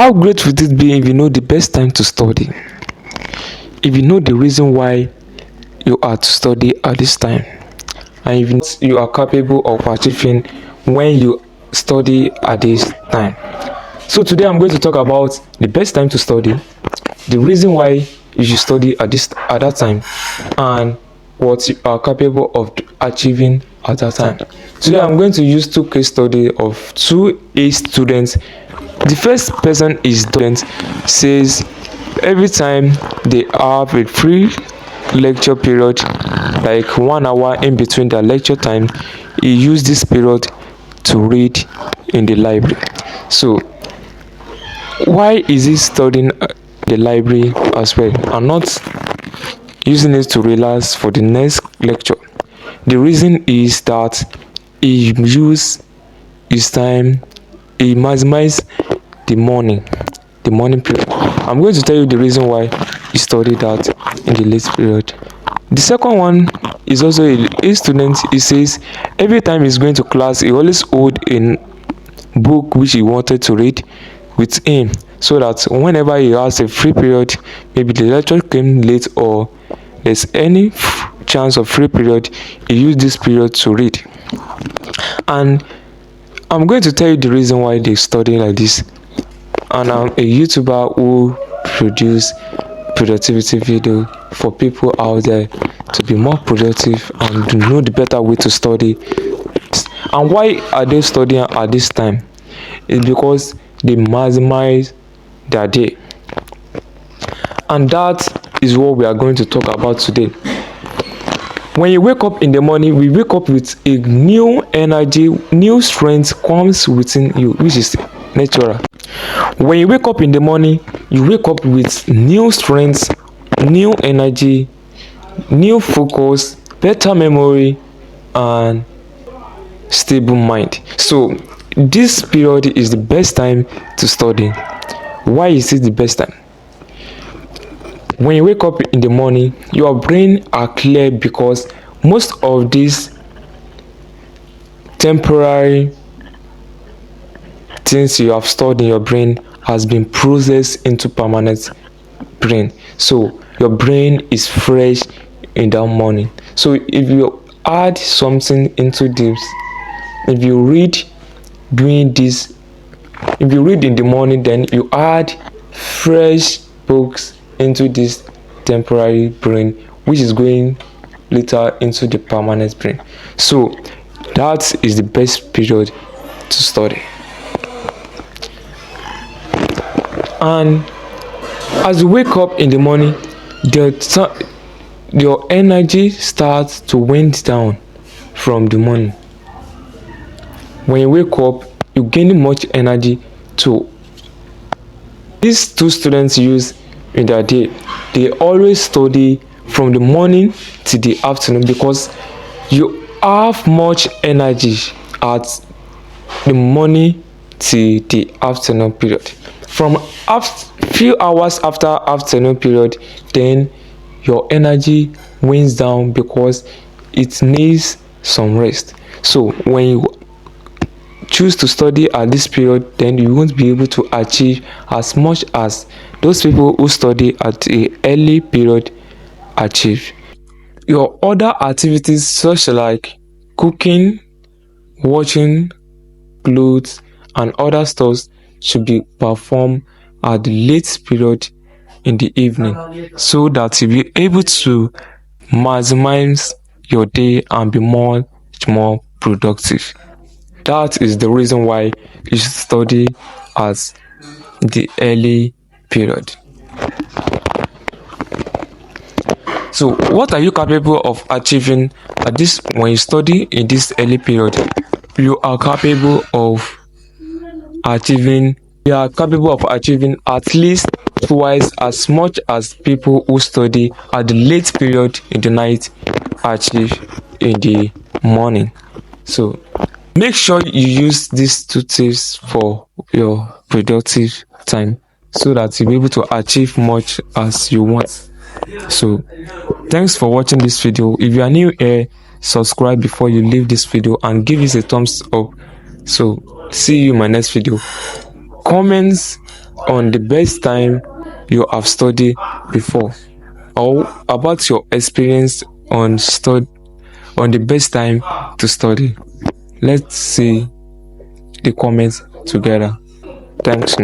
How great would it be if you know the best time to study? If you know the reason why you are to study at this time, and if you are capable of achieving when you study at this time. So today I'm going to talk about the best time to study, the reason why you should study at that time, and what you are capable of achieving at that time. Today I'm going to use two case study of two A students. The first person is student says every time they have a free lecture period, like 1 hour in between their lecture time, he use this period to read in the library. So why is he studying the library as well and not using it to relax for the next lecture? The reason is that he use his time, he maximize the morning period. I'm going to tell you the reason why he studied that in the late period. The second one is also a student. He says every time he's going to class, he always hold a book which he wanted to read with him, so that whenever he has a free period, maybe the lecture came late or there's any chance of free period, he use this period to read. And I'm going to tell you the reason why they study like this. And I'm a YouTuber who produce productivity video for people out there to be more productive and to know the better way to study. And why are they studying at this time? It's because they maximize their day. And that is what we are going to talk about today. When you wake up in the morning, we wake up with a new energy, new strength comes within you, which is natural. When you wake up in the morning, you wake up with new strength, new energy, new focus, better memory, and stable mind. So this period is the best time to study. Why is it the best time? When you wake up in the morning, your brain are clear because most of these temporary things you have stored in your brain has been processed into permanent brain. So your brain is fresh in that morning. So if you add something into this, if you read doing this, if you read in the morning, then you add fresh books into this temporary brain, which is going later into the permanent brain. So that is the best period to study. And as you wake up in the morning, your energy starts to wind down from the morning. When you wake up, you gain much energy to. These two students use in their day, they always study from the morning to the afternoon because you have much energy at the morning to the afternoon period. From few hours after afternoon period, then your energy winds down because it needs some rest. So when you choose to study at this period, then you won't be able to achieve as much as those people who study at the early period achieve. Your other activities such like cooking, watching clothes, and other stuff should be performed at the late period in the evening, so that you'll be able to maximize your day and be much more productive. That is the reason why you should study at the early period. So what are you capable of achieving at this when you study in this early period? You are capable of achieving at least twice as much as people who study at the late period in the night achieve in the morning. So make sure you use these two tips for your productive time so that you'll be able to achieve much as you want. So thanks for watching this video. If you are new here, subscribe before you leave this video and give it a thumbs up. So see you in my next video. comments on the best time you have studied before, or about your experience on the best time to study. Let's see the comments together. Thanks.